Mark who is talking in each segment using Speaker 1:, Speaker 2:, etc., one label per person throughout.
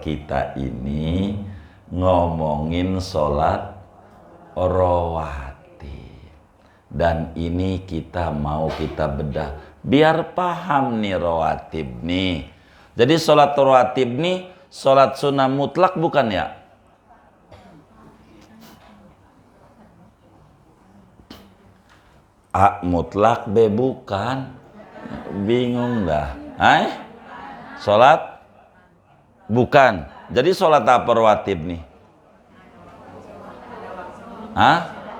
Speaker 1: kita ini ngomongin sholat rawatib, dan ini kita bedah biar paham nih rawatib nih. Jadi sholat rawatib nih sholat sunnah mutlak bukan ya? A mutlak, B bukan. Bingung dah. Sholat bukan. Jadi sholat apa rawatib nih?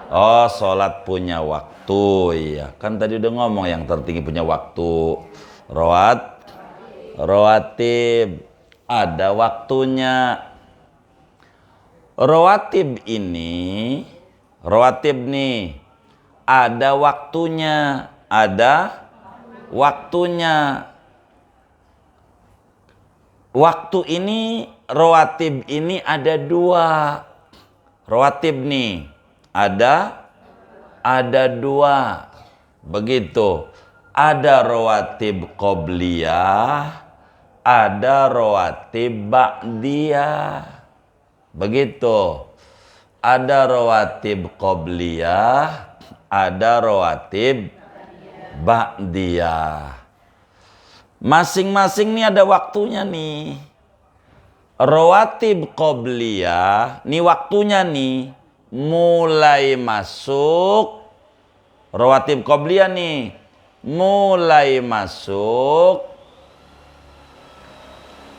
Speaker 1: Oh, sholat punya waktu. Iya, kan tadi udah ngomong yang tertinggi punya waktu. Rawatib ada waktunya. Rawatib nih ada waktunya. Waktu ini rawatib ini ada dua. Rawatib nih ada dua. Begitu. Ada rawatib qobliyah, ada rawatib ba'diyah. Begitu. Ada rawatib qobliyah, ada rawatib ba'diyah. Masing-masing nih ada waktunya nih. Rawatib qobliyah nih waktunya nih mulai masuk. Rawatib qobliyah nih mulai masuk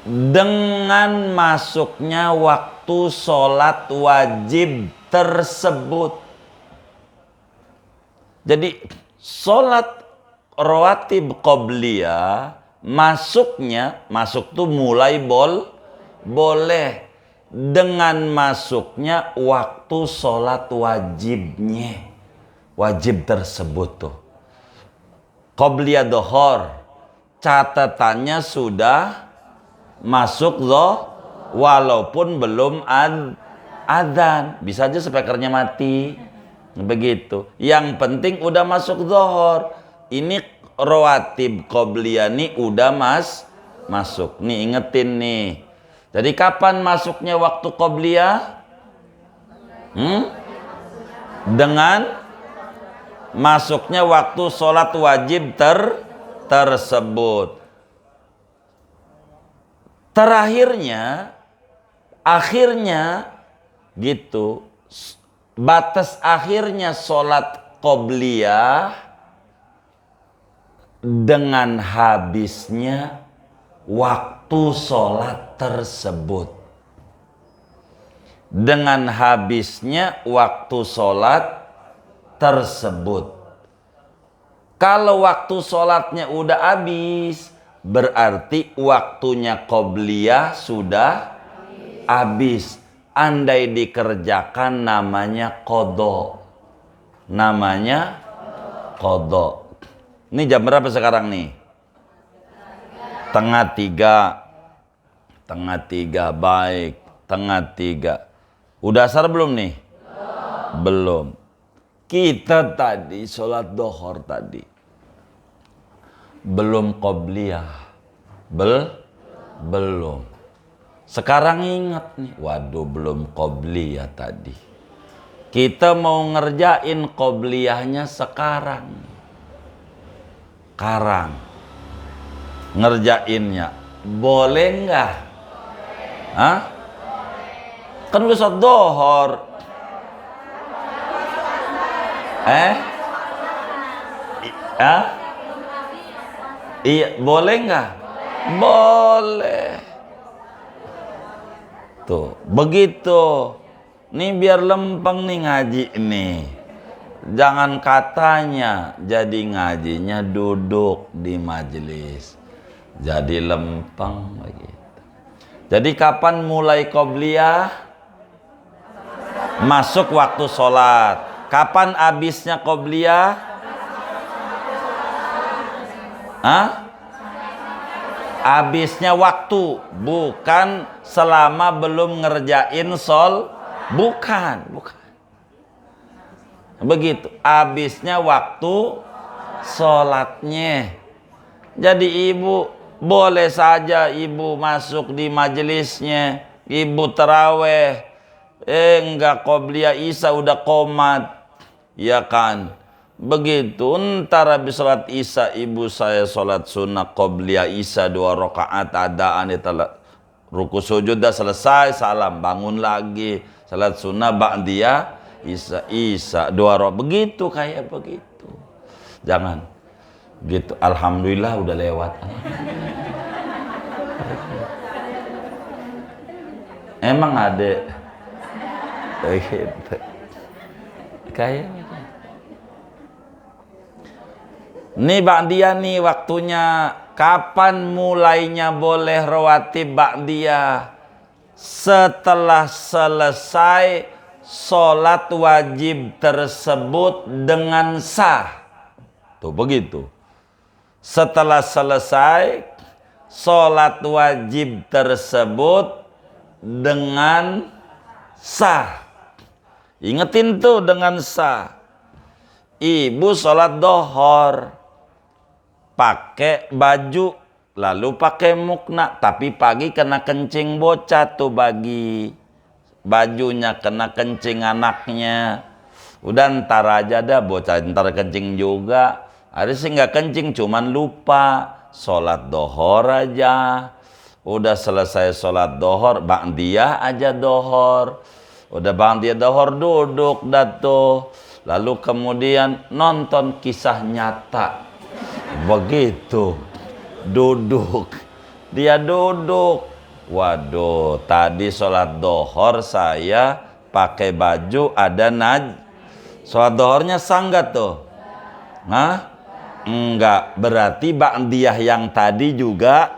Speaker 1: dengan masuknya waktu sholat wajib tersebut. Jadi sholat rawatib qobliyah masuk tuh mulai boleh dengan masuknya waktu sholat wajib tersebut tuh. Qobliyah dohor catatannya sudah masuk walaupun belum adzan, bisa aja speakernya mati. Begitu. Yang penting udah masuk zuhur. Ini rawatib qobliyah nih udah masuk. Nih ingetin nih. Jadi kapan masuknya waktu qobliyah? Dengan masuknya waktu sholat wajib tersebut. Akhirnya gitu. Batas akhirnya sholat qobliyah dengan habisnya waktu sholat tersebut. Dengan habisnya waktu sholat tersebut. Kalau waktu sholatnya udah habis, berarti waktunya qobliyah sudah habis. Andai dikerjakan namanya qadha. Ini jam berapa sekarang nih? Tengah tiga, baik. Tengah tiga. Udah asar belum nih? Belum. Kita tadi sholat dohor tadi. Belum qobliyah. Belum. Sekarang ingat nih, waduh belum qobliyah tadi. Kita mau ngerjain qobliyahnya sekarang. Ngerjainnya. Boleh nggak? Kan udah sholat dohor. Iya, boleh nggak? Boleh. Tuh, begitu. Nih biar lempeng nih ngaji nih. Jangan katanya jadi ngajinya duduk di majelis. Jadi lempeng begitu. Jadi kapan mulai qobliyah? Masuk waktu sholat. Kapan habisnya qobliyah? Habisnya waktu, bukan selama belum ngerjain bukan. Begitu, habisnya waktu sholatnya. Jadi ibu Boleh saja ibu masuk di majelisnya, ibu taraweh, enggak qobliyah isya udah qomat, ya kan? Begitu ntar habis sholat isya ibu saya sholat sunnah qobliyah isya 2 rakaat adaan itu ruku sujud dah selesai, salam bangun lagi, sholat sunnah ba'diyah isya 2 rakaat, begitu kayak begitu. Jangan gitu, alhamdulillah udah lewat. Emang ada gitu. Kayak nih ba'diyah nih waktunya. Kapan mulainya boleh rawatib ba'diyah? Setelah selesai sholat wajib tersebut dengan sah. Tuh begitu. Setelah selesai sholat wajib tersebut dengan sah. Ingetin tuh dengan sah. Ibu sholat dohor pakai baju lalu pakai mukna, tapi pagi kena kencing bocah tuh, bagi bajunya kena kencing anaknya. Udah ntar aja dah bocah ntar kencing juga. Ada sih nggak kencing cuman lupa. Sholat dohor aja. Udah selesai sholat dohor, ba'diyah aja dohor. Udah ba'diyah dohor duduk dah tuh. Lalu kemudian nonton kisah nyata. Begitu. Duduk. Dia duduk. Waduh, tadi sholat dohor saya pakai baju ada sholat dohornya sah nggak tuh? Hah? Enggak. Berarti ba'diyah yang tadi juga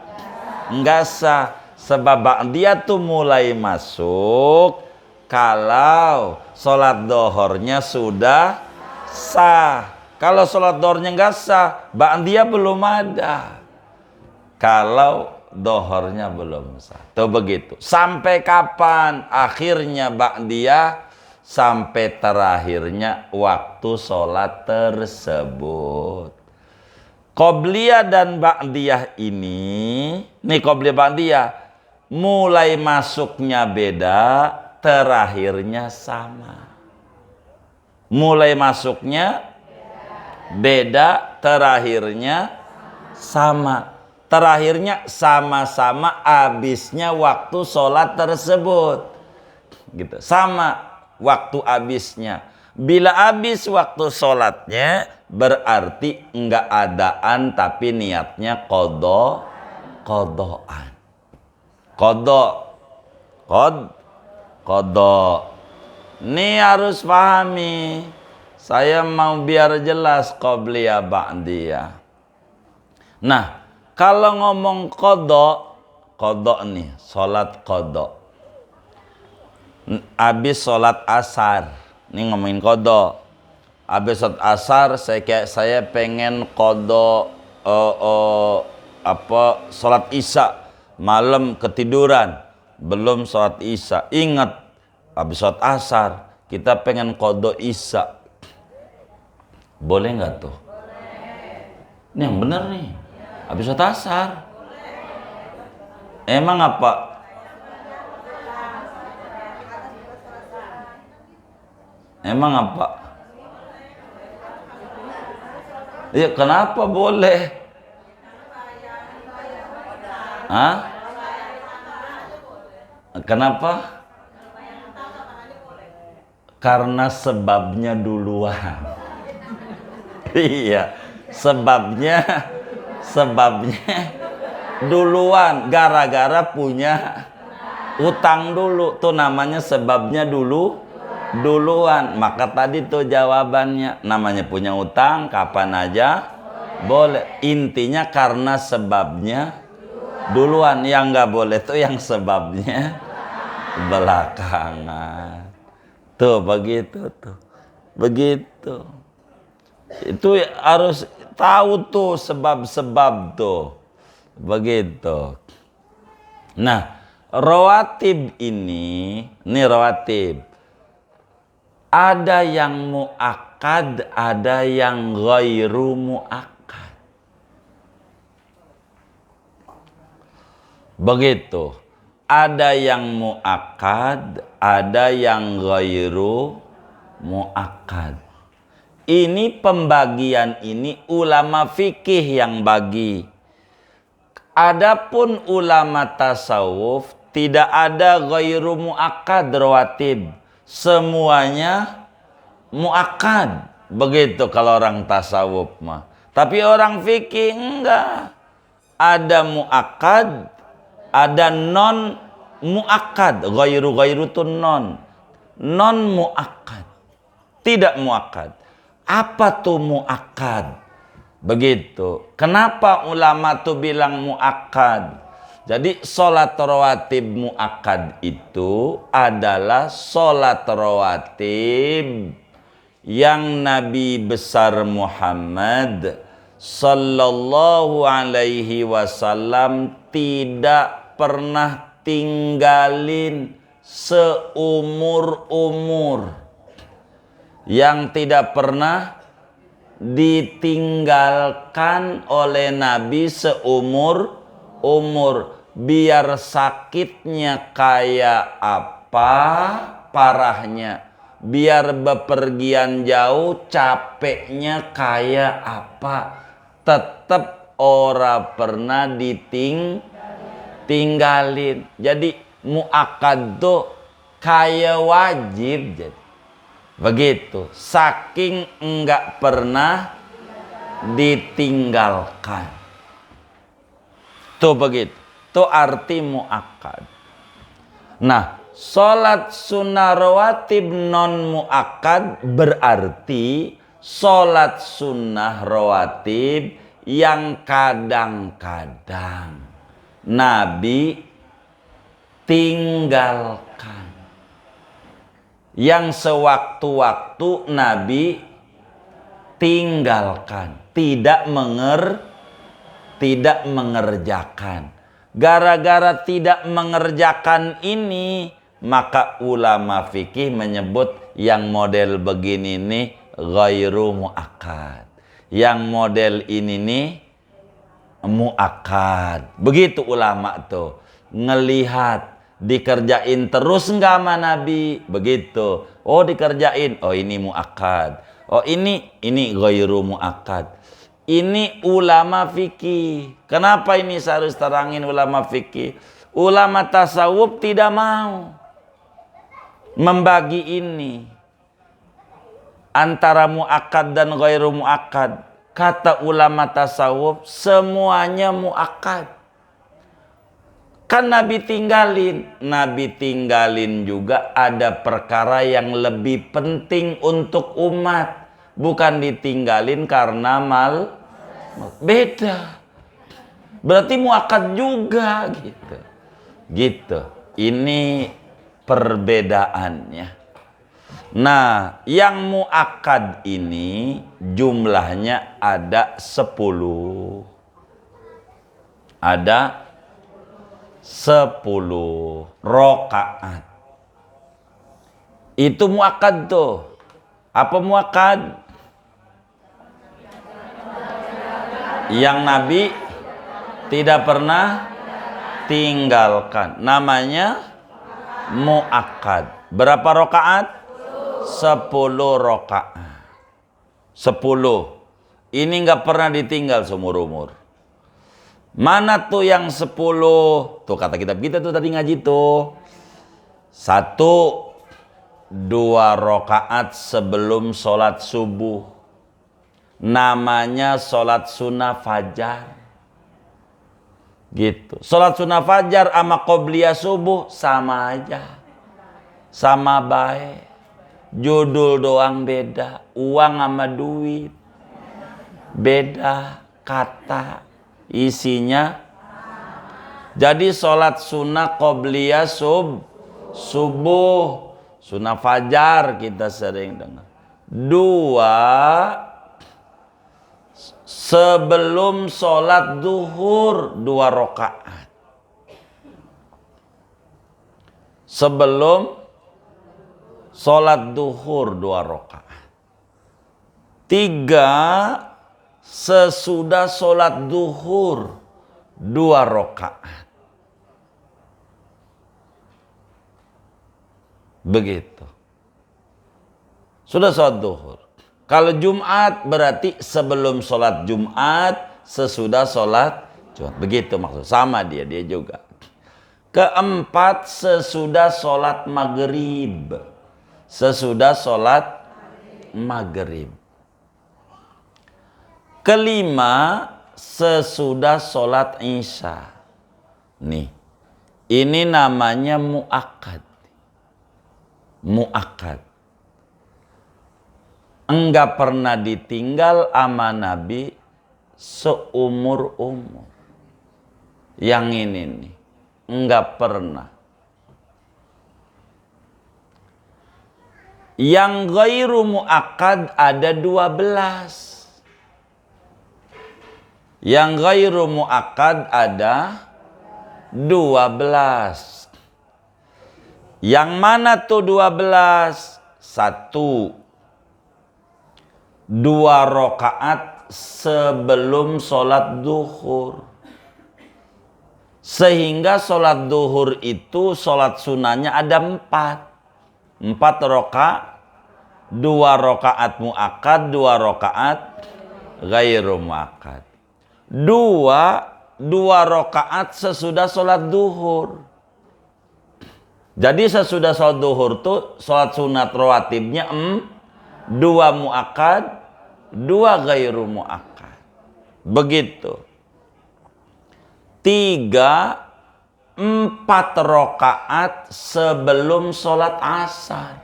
Speaker 1: enggak sah. Sebab ba'diyah tuh mulai masuk kalau sholat dohornya sudah sah. Kalau sholat dohornya enggak sah, ba'diyah belum ada. Kalau dohornya belum sah. Tuh begitu. Sampai kapan akhirnya ba'diyah? Sampai terakhirnya waktu sholat tersebut. Qobliyah dan ba'diyah ini, nih qobliyah ba'diyah, mulai masuknya beda, terakhirnya sama. Mulai masuknya beda, terakhirnya sama. Terakhirnya sama-sama habisnya waktu sholat tersebut. Gitu. Sama waktu habisnya. Bila habis waktu sholatnya, berarti enggak adaan tapi niatnya kodoan. Kodo. Ini harus pahami. Saya mau biar jelas qobliyah ba'diyah. Nah, kalau ngomong kodo nih, sholat kodo. Habis sholat asar, ini ngomongin kodo. Habis sholat asar, saya pengen kodo sholat isya, malam ketiduran, belum sholat isya. Ingat, habis sholat asar, kita pengen kodo isya. Boleh nggak tuh? Boleh. Ini yang bener nih. Habis sholat asar. Emang apa? Emang apa? Ya kenapa boleh? Hah? Kenapa? Karena sebabnya duluan. Iya, sebabnya duluan, gara-gara punya utang dulu, tuh namanya sebabnya duluan. Maka tadi tuh jawabannya, namanya punya utang kapan aja boleh. Intinya karena sebabnya duluan, yang nggak boleh tuh yang sebabnya belakangan. Tuh begitu tuh, begitu. Itu harus tahu tuh sebab-sebab tuh. Begitu. Nah, rawatib ini rawatib. Ada yang muakkad, ada yang ghairu muakkad. Begitu. Ada yang muakkad, ada yang ghairu muakkad. Ini pembagian ini ulama fikih yang bagi. Adapun ulama tasawuf tidak ada ghairu muakkad rawatib. Semuanya muakkad. Begitu kalau orang tasawuf mah. Tapi orang fikih enggak. Ada muakkad, ada non muakkad. Ghairu itu non muakkad, tidak muakkad. Apa tuh muakkad? Begitu. Kenapa ulama tuh bilang muakkad? Jadi sholat rawatib muakkad itu adalah sholat rawatib yang Nabi besar Muhammad sallallahu alaihi wasallam tidak pernah tinggalin seumur-umur, yang tidak pernah ditinggalkan oleh Nabi seumur-umur. Biar sakitnya kayak apa parahnya, biar bepergian jauh capeknya kayak apa, tetap ora pernah ditinggalin. Jadi muakkad tuh kayak wajib. Jadi begitu, saking enggak pernah ditinggalkan. Tuh begitu, tuh arti muakkad. Nah, sholat sunnah rawatib non muakkad berarti sholat sunnah rawatib yang kadang-kadang Nabi tinggalkan, yang sewaktu-waktu Nabi tinggalkan, tidak mengerjakan. Gara-gara tidak mengerjakan ini, maka ulama fikih menyebut yang model begini nih ghairu muakkad, yang model ini nih muakkad. Begitu ulama tuh ngelihat dikerjain terus enggak sama Nabi, begitu. Oh dikerjain, oh ini muakkad. Oh ini ghairu muakkad. Ini ulama fikih. Kenapa ini saya harus terangin ulama fikih? Ulama tasawuf tidak mau membagi ini antara muakkad dan ghairu muakkad. Kata ulama tasawuf semuanya muakkad. Kan Nabi tinggalin juga ada perkara yang lebih penting untuk umat. Bukan ditinggalin karena beda. Berarti muakkad juga gitu. Ini perbedaannya. Nah, yang muakkad ini jumlahnya ada 10. Ada 10 rakaat. Itu muakkad tuh. Apa muakkad? Yang Nabi tidak pernah tinggalkan. Namanya muakkad. Berapa rakaat? 10 rakaat. 10. Ini nggak pernah ditinggal seumur umur. Mana tuh yang 10? Tuh kata kitab kita tuh tadi ngaji tuh. 1, 2 rakaat sebelum sholat subuh. Namanya sholat sunnah fajar. Gitu. Sholat sunnah fajar sama qobliyah subuh sama aja. Sama baik. Judul doang beda. Uang sama duit beda kata. Isinya. Jadi sholat sunnah qobliyah subuh. Sunnah fajar kita sering dengar. 2 sebelum sholat duhur 2 rakaat. Sebelum sholat duhur 2 rakaat. 3 sesudah sholat duhur 2 rakaat. Begitu. Sudah sholat duhur. Kalau Jumat berarti sebelum sholat Jumat, sesudah sholat Jumat. Begitu maksud. Sama dia juga. Keempat, sesudah sholat maghrib. Sesudah sholat maghrib. Kelima, sesudah sholat isya. Nih, ini namanya mu'akkad. Mu'akkad. Enggak pernah ditinggal sama Nabi seumur-umur. Yang ini nih, enggak pernah. Yang ghairu mu'akkad ada 12. Yang ghairu mu'akkad ada 12. Yang mana tuh 12? 1. 2 rakaat sebelum sholat duhur. Sehingga sholat duhur itu sholat sunnahnya ada 4. 4 rakaat. 2 rakaat mu'akkad, 2 rakaat ghairu mu'akkad. 2 rakaat sesudah sholat duhur. Jadi sesudah sholat duhur tuh sholat sunat rawatibnya 2 mu'akkad, 2 ghairu mu'akkad. Begitu. 3, 4 rakaat sebelum sholat asar.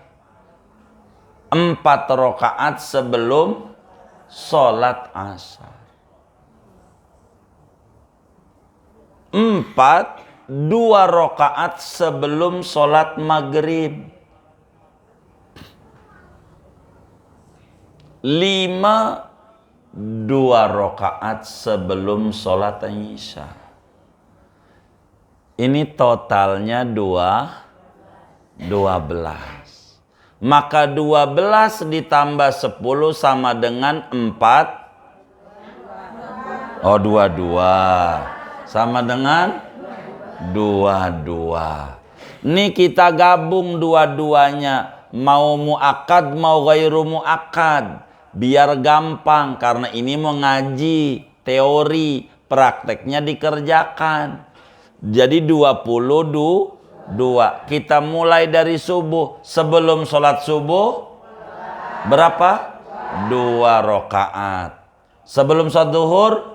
Speaker 1: 4 rakaat sebelum sholat asar. 4, 2 rakaat sebelum sholat maghrib. 5, 2 rakaat sebelum sholat isya. Ini totalnya 12. Maka 12 ditambah 10 sama dengan 4. Oh, 22. Sama dengan 22. Ini kita gabung dua-duanya. Mau mu'akkad, mau ghairu mu'akkad. Biar gampang. Karena ini mau ngaji. Teori. Prakteknya dikerjakan. Jadi 22. Kita mulai dari subuh. Sebelum sholat subuh. Berapa? 2 rakaat. Sebelum sholat duhur.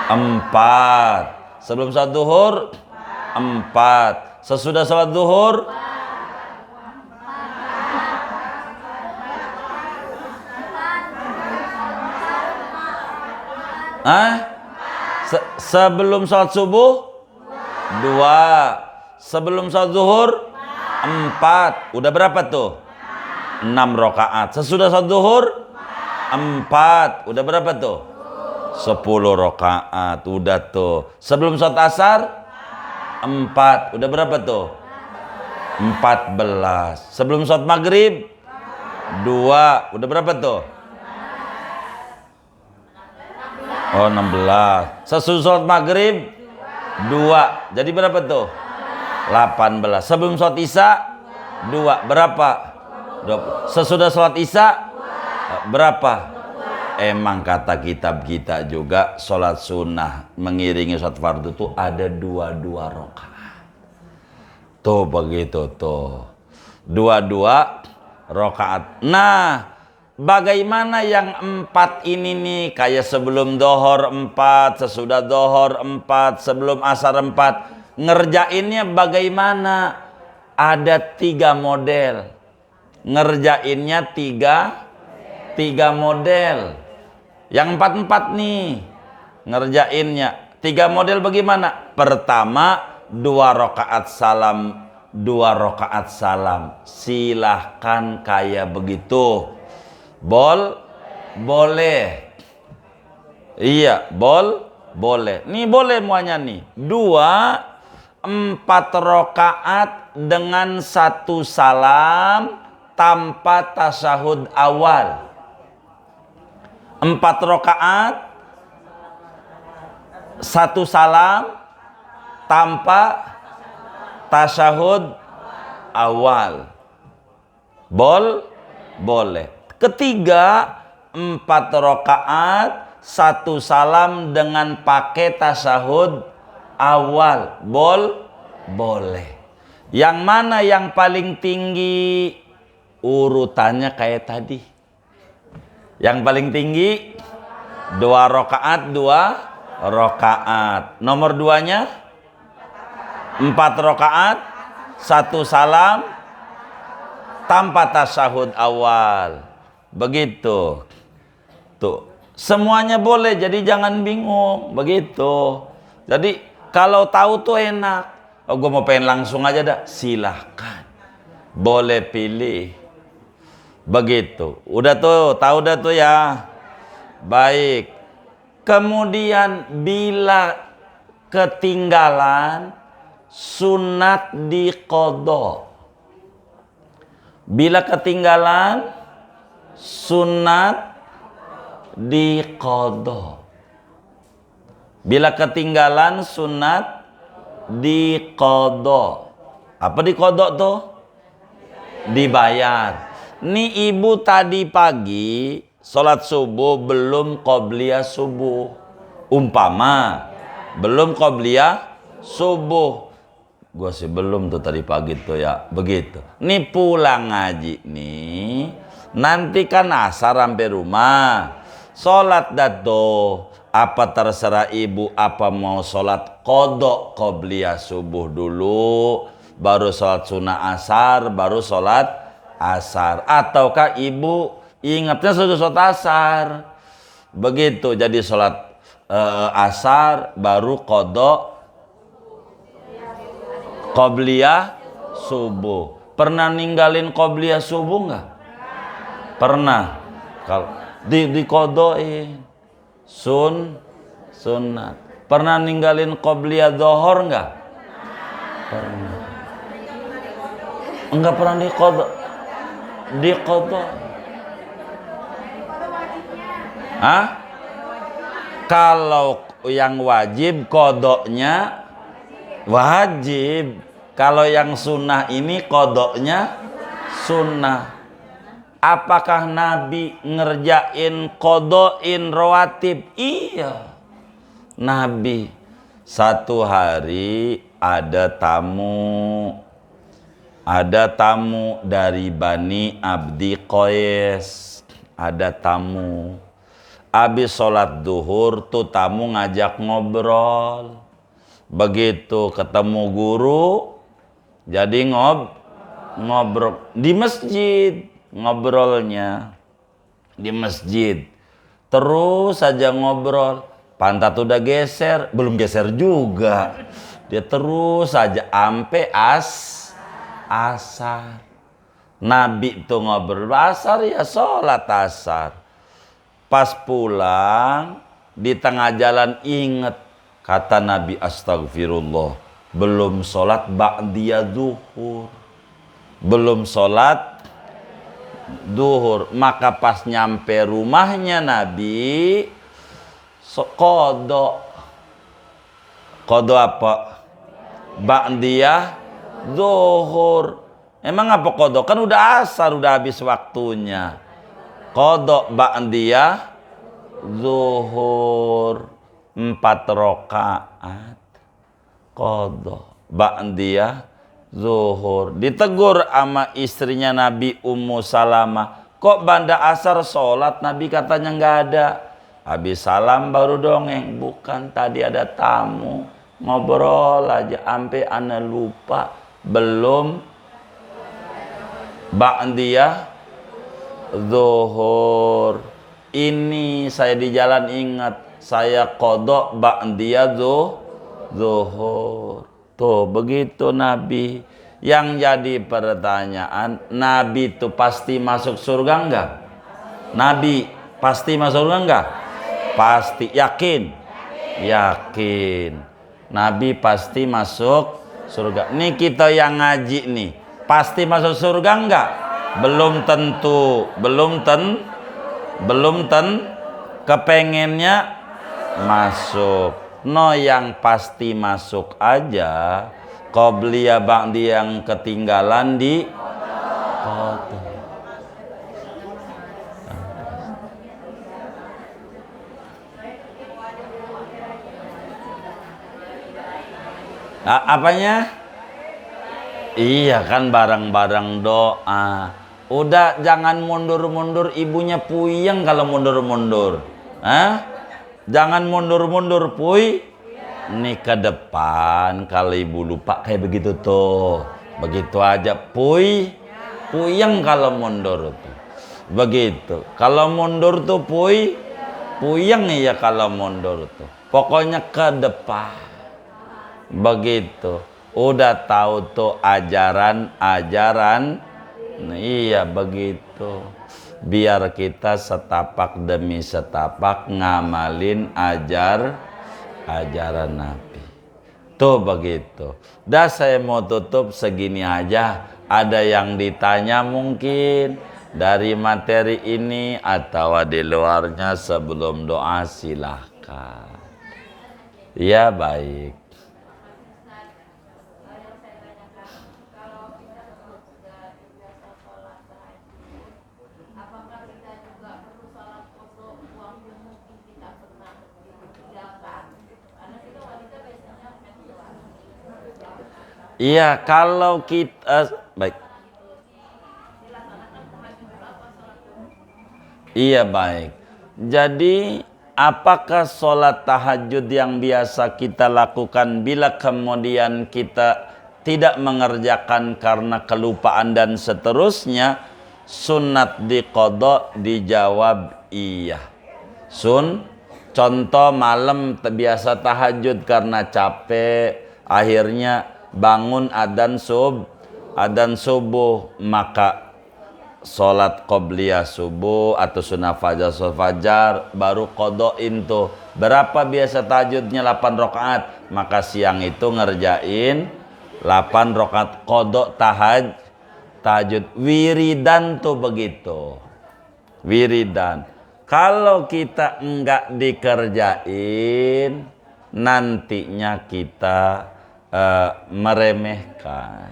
Speaker 1: 4. Sebelum sholat duhur 4. Sesudah sholat duhur 4. Sebelum sholat subuh 2. Sebelum sholat duhur 4. Udah berapa tuh? 6 rakaat. Sesudah sholat duhur 4. Udah berapa tuh? 10 rakaat. Udah tuh. Sebelum sholat asar 4. Udah berapa tuh? 14. Sebelum sholat maghrib 2. Udah berapa tuh? Oh, 16. Sesudah sholat maghrib 2. Jadi berapa tuh? 18. Sebelum sholat isya 2. Berapa? 20. Sesudah sholat isya berapa? Emang kata kitab kita juga sholat sunnah mengiringi sholat fardu itu ada 2 rakaat. Tuh begitu tuh. 2 rakaat. Nah, bagaimana yang 4 ini nih? Kayak sebelum dohor 4, sesudah dohor 4, sebelum asar 4. Ngerjainnya bagaimana? Ada 3 model. Ngerjainnya 3 model. Yang 4 nih ngerjainnya 3 model bagaimana? Pertama 2 rakaat salam, 2 rakaat salam. Silahkan kayak begitu. Boleh. Iya, boleh. Nih boleh muanya nih. 4 rakaat dengan 1 salam tanpa tasyahud awal. 4 rakaat 1 salam tanpa tasyahud awal. Boleh. Ketiga, 4 rakaat 1 salam dengan pakai tasyahud awal. Boleh. Yang mana yang paling tinggi? Urutannya kayak tadi. Yang paling tinggi 2 rakaat 2 rakaat. Nomor 2-nya 4 rakaat 1 salam tanpa tasyahud awal. Begitu. Tuh, semuanya boleh, jadi jangan bingung. Begitu. Jadi kalau tahu tuh enak. Oh, gue mau pengen langsung aja dah. Silahkan. Boleh pilih. Begitu. Udah tuh, tahu dah tuh ya. Baik. Kemudian bila ketinggalan sunat diqodho. Bila ketinggalan sunat diqodho. Bila ketinggalan sunat diqodho. Apa diqodho tuh? Dibayar. Nih ibu tadi pagi sholat subuh belum qobliyah subuh. Umpama belum qobliyah subuh. Gua sih belum tuh tadi pagi tuh ya. Begitu. Nih pulang ngaji nih. Nanti kan asar sampai rumah. Sholat dah tuh. Apa terserah ibu apa mau sholat qodho qobliyah subuh dulu. Baru sholat sunnah asar. Baru sholat asar. Ataukah ibu ingatnya sudah sholat asar. Begitu. Jadi sholat asar baru qodho qobliyah subuh. Pernah ninggalin qobliyah subuh nggak? Pernah. Kalau diqodhoin sunat. Pernah ninggalin qobliyah dzohor nggak? Pernah. Enggak pernah diqodho. Hah? Kalau yang wajib qodhonya wajib. Kalau yang sunnah ini qodhonya sunnah. Apakah Nabi ngerjain qodhoin rawatib? Iya. Nabi satu hari ada tamu dari Bani Abdi Qais. Ada tamu. Habis sholat duhur tuh tamu ngajak ngobrol. Begitu ketemu guru, jadi ngobrol di masjid, ngobrolnya di masjid. Terus saja ngobrol, pantat udah geser, belum geser juga. Dia terus saja ampe asar. Nabi tuh ngobrol asar ya sholat asar. Pas pulang di tengah jalan inget. Kata Nabi, astagfirullah, belum sholat ba'diyah duhur. Belum sholat duhur. Maka pas nyampe rumahnya Nabi, qodho. Qodho apa? Ba'diyah duhur. Emang apa qodho? Kan udah asar, udah habis waktunya. Qodho ba'diyah duhur. 4 rakaat qodho ba'diyah zuhur. Ditegur sama istrinya Nabi Ummu Salamah, kok banda asar sholat? Nabi katanya nggak ada. Habis salam baru dongeng. Bukan, tadi ada tamu ngobrol aja ampe ana lupa belum ba'diyah zuhur. Ini saya di jalan ingat, saya qodho ba'diyah zuhur. Tuh begitu Nabi. Yang jadi pertanyaan, Nabi itu pasti masuk surga enggak? Nabi pasti masuk surga enggak? Pasti. Yakin? Yakin. Nabi pasti masuk surga. Nih kita yang ngaji nih, pasti masuk surga enggak? Belum tentu. Belum kepengennya masuk. No, yang pasti masuk aja Qobliyah ba'di yang ketinggalan di qada. Apanya? Iya kan barang-barang doa. Udah jangan mundur-mundur, ibunya puyeng kalau mundur-mundur. Jangan mundur-mundur puy. Nih ke depan kalau ibu lupa kayak begitu tuh. Begitu aja puy. Puyeng kalau mundur tuh. Begitu. Kalau mundur tuh puy. Puyeng ya kalau mundur tuh. Pokoknya ke depan. Begitu. Udah tahu tuh ajaran. Nah, iya begitu. Biar kita setapak demi setapak ngamalin ajaran Nabi. Tuh begitu. Dah saya mau tutup segini aja. Ada yang ditanya mungkin dari materi ini atau di luarnya sebelum doa silahkan. Ya baik. Iya, kalau kita baik. Iya baik. Jadi apakah sholat tahajud yang biasa kita lakukan bila kemudian kita tidak mengerjakan karena kelupaan dan seterusnya, sunat diqadha? Dijawab iya. Contoh malam biasa tahajud karena capek, akhirnya bangun adzan subuh, maka sholat qobliyah subuh atau sunnah fajar baru qadhain tuh. Berapa biasa tahajudnya? 8 rakaat, maka siang itu ngerjain 8 rakaat qadha tahajud. Wiridan tuh begitu. Wiridan. Kalau kita enggak dikerjain, nantinya kita meremehkan.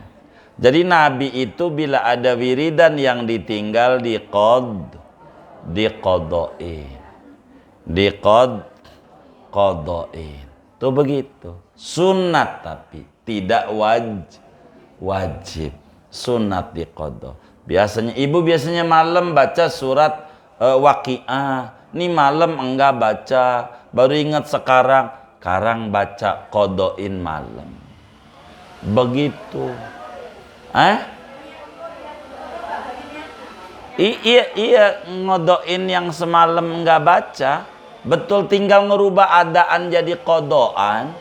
Speaker 1: Jadi Nabi itu bila ada wiridan yang ditinggal diqadhain. Tuh begitu. Sunat tapi tidak wajib. Sunat diqadha. Biasanya malam baca surat Waqiah. Nih malam enggak baca, baru ingat sekarang baca qadhain malam. Begitu. Iya ngodoin yang semalam nggak baca. Betul, tinggal ngerubah adaan jadi qadhaan.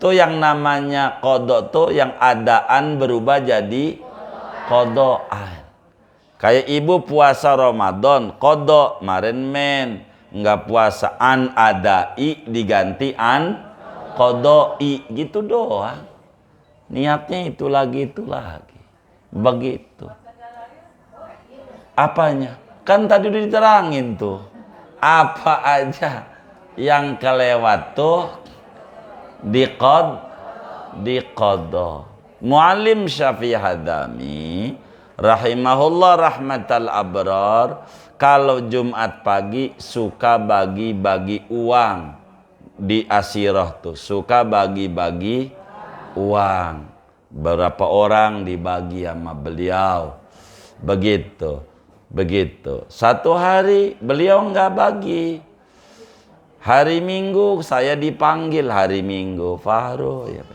Speaker 1: Tuh yang namanya qadha tuh yang adaan berubah jadi qadhaan. Kayak ibu puasa Ramadan qadha, kemarin nggak puasa, an adai diganti an qadai, gitu doang. Niatnya itu lagi. Begitu. Apanya? Kan tadi udah diterangin tuh. Apa aja yang kelewat tuh diqadha. Muallim Syafi'i Hadami rahimahullah rahmatal abrar, kalau Jumat pagi suka bagi-bagi uang di asirah tuh, suka bagi-bagi uang. Berapa orang dibagi sama beliau. Begitu. Satu hari beliau nggak bagi. Hari Minggu saya dipanggil, hari Minggu, Fahru, ya,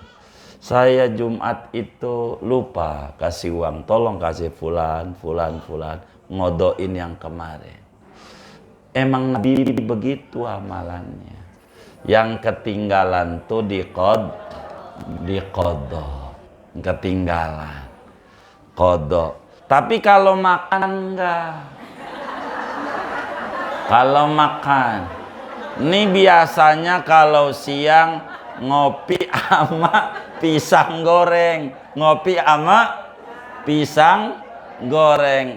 Speaker 1: saya Jumat itu lupa kasih uang, tolong kasih fulan, ngodoin yang kemarin. Emang Nabi begitu amalannya. Yang ketinggalan tuh diqadha. Ketinggalan qadha. Tapi kalau makan enggak. Kalau makan, ini biasanya kalau siang ngopi sama pisang goreng.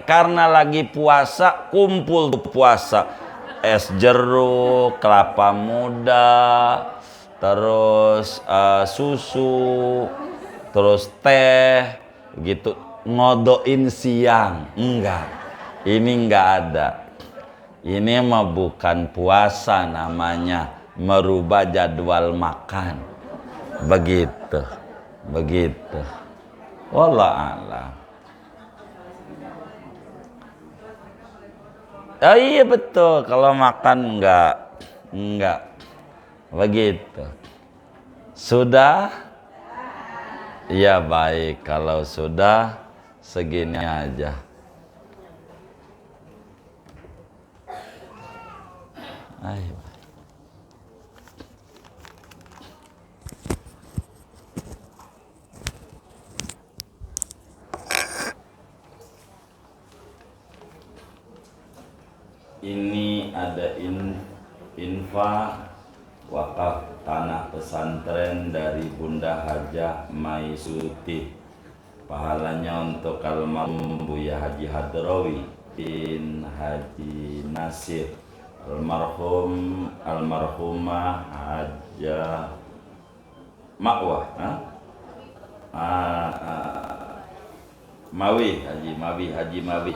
Speaker 1: Karena lagi puasa, kumpul puasa. Es jeruk, kelapa muda, terus susu, terus teh gitu ngodoin siang. Enggak, ini enggak ada. Ini mah bukan puasa, namanya merubah jadwal makan. Begitu, begitu. Wallah a'lam. Oh iya betul, kalau makan enggak begitu. Sudah? Ya baik, kalau sudah segini aja. Ayo. Ini ada infak wakaf tanah pesantren dari Bunda Hajah Maisuti. Pahalanya untuk almarhum Buya Haji Hadrawi bin Haji Nasir, almarhumah Hajah Makwah, Haji Mawi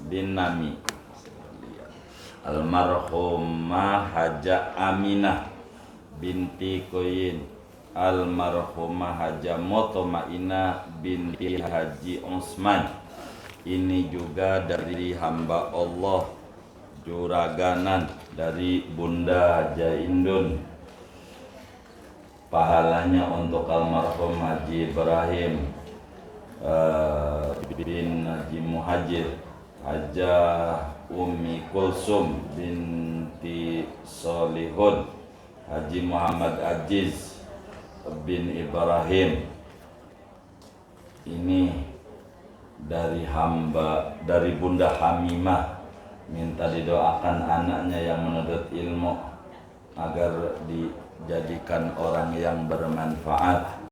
Speaker 1: bin Nami, almarhumah Hajah Aminah binti Koyin, almarhumah Hajah Motomaina binti Haji Osman. Ini juga dari hamba Allah Juraganan dari Bunda Hajah Indun. Pahalanya untuk almarhum Haji Ibrahim bin Haji Muhajir, Hajah Umi Kulsum binti Solihun, Haji Muhammad Aziz bin Ibrahim. Ini dari Bunda Hamimah, minta didoakan anaknya yang menuntut ilmu agar dijadikan orang yang bermanfaat.